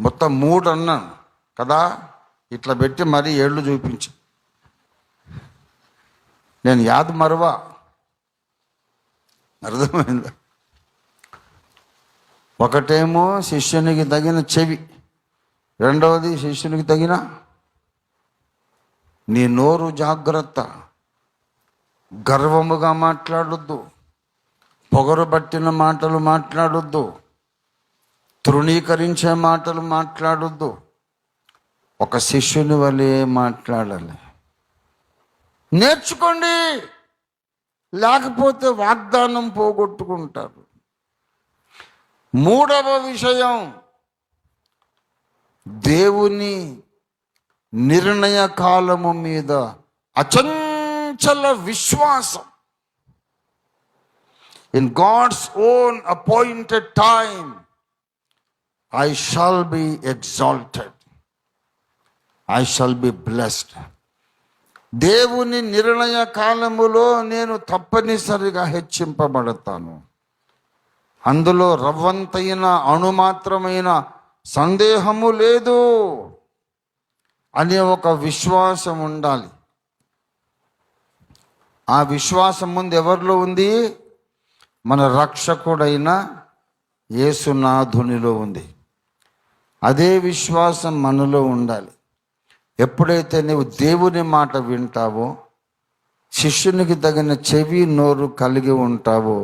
మొత్తం 3 అన్నాను కదా, ఇట్లా పెట్టి మరీ ఏళ్ళు చూపించు. నేను యాద్ మరవా, అర్థమైందా? ఒకటేమో శిష్యునికి తగిన చెవి, రెండవది శిష్యునికి తగిన నీ నోరు జాగ్రత్త. గర్వముగా మాట్లాడొద్దు, పొగరుబట్టిన మాటలు మాట్లాడొద్దు, తృణీకరించే మాటలు మాట్లాడొద్దు. ఒక శిష్యుని వలె మాట్లాడాలి. నేర్చుకోండి, లేకపోతే వాగ్దానం పోగొట్టుకుంటారు. 3వ విషయం, దేవుని నిర్ణయ కాలము మీద అచంచల విశ్వాసం. In God's own appointed time I shall be exalted, I shall be blessed. దేవుని నిర్ణయ కాలములో నేను తప్పనిసరిగా హెచ్చింపబడతాను. అందులో రవ్వంతైన అణుమాత్రమైన సందేహము లేదు అనే ఒక విశ్వాసం ఉండాలి. ఆ విశ్వాసం ముందు ఎవరిలో ఉంది? మన రక్షకుడైన యేసునాథునిలో ఉంది. అదే విశ్వాసం మనలో ఉండాలి. ఎప్పుడైతే నీవు దేవుని మాట వింటావో, శిష్యునికి తగిన చెవి నోరు కలిగి ఉంటావో,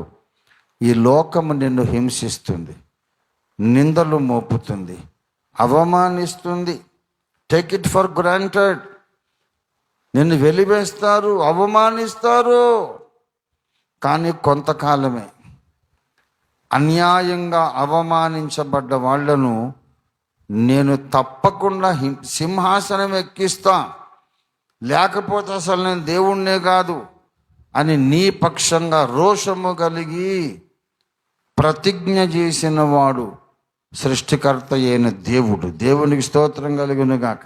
ఈ లోకము నిన్ను హింసిస్తుంది, నిందలు మోపుతుంది, అవమానిస్తుంది. Take it for granted. నిన్ను వెలివేస్తారు, అవమానిస్తారు. కానీ కొంతకాలమే. అన్యాయంగా అవమానించబడ్డ వాళ్లను నేను తప్పకుండా సింహాసనం ఎక్కిస్తా, లేకపోతే అసలు నేను దేవుణ్ణే కాదు అని నీ పక్షంగా రోషము కలిగి ప్రతిజ్ఞ చేసిన వాడు సృష్టికర్త అయిన దేవుడు. దేవునికి స్తోత్రం కలుగును గాక.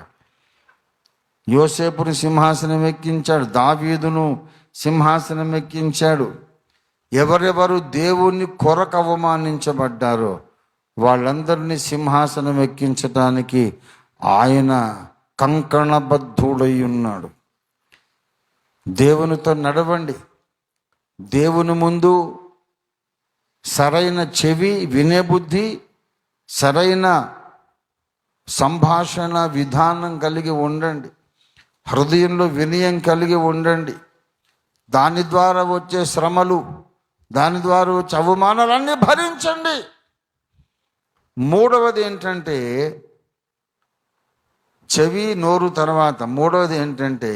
యోసేపుని సింహాసనం ఎక్కించాడు, దావీదును సింహాసనం ఎక్కించాడు. ఎవరెవరు దేవుని కొరకు అవమానించబడ్డారో వాళ్ళందరినీ సింహాసనం ఎక్కించడానికి ఆయన కంకణబద్ధుడై ఉన్నాడు. దేవునితో నడవండి. దేవుని ముందు సరైన చెవి, వినే బుద్ధి, సరైన సంభాషణ విధానం కలిగి ఉండండి. హృదయంలో వినయం కలిగి ఉండండి. దాని ద్వారా వచ్చే శ్రమలు, దాని ద్వారా వచ్చే అవమానాలన్నీ భరించండి. 3వది ఏంటంటే చెవి నోరు తర్వాత 3వది ఏంటంటే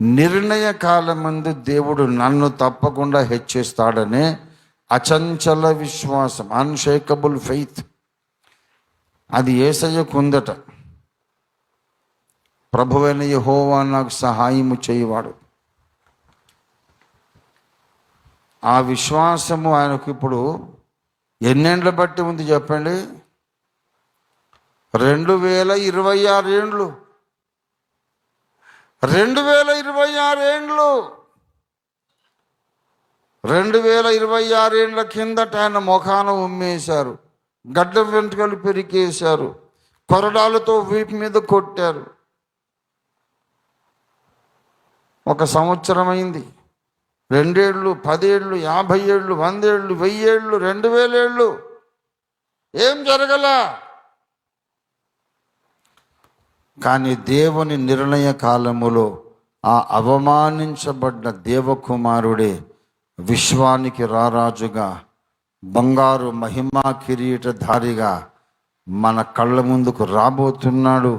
నిర్ణయ కాలం ముందు దేవుడు నన్ను తప్పకుండా హెచ్చిస్తాడనే అచంచల విశ్వాసం, అన్షేకబుల్ ఫెయిత్. అది యేసయ్యకు ఉందట. ప్రభువైన యెహోవా నాకు సహాయము చేయవాడు. ఆ విశ్వాసము ఆయనకు ఇప్పుడు ఎన్నేండ్ల బట్టి ఉంది చెప్పండి? 2026 ఏండ్లు. 2026 ఏండ్లు. 2026 ఏండ్ల కిందట ఆయన ముఖాన ఉమ్మేశారు, గడ్డ వెంట్రుకలు పెరికేశారు, కొరడాలతో వీపు మీద కొట్టారు. 1 సంవత్సరం అయింది, 2 ఏళ్ళు, 10 ఏళ్ళు, 50 ఏళ్ళు, 100 ఏళ్ళు, 1000 ఏళ్ళు, 2000 ఏళ్ళు. ఏం జరగలా. కానీ దేవుని నిర్ణయ కాలములో ఆ అవమానించబడ్డ దేవకుమారుడే విశ్వానికి రారాజుగా, బంగారు మహిమా కిరీటధారిగా మన కళ్ళ ముందుకు రాబోతున్నాడు.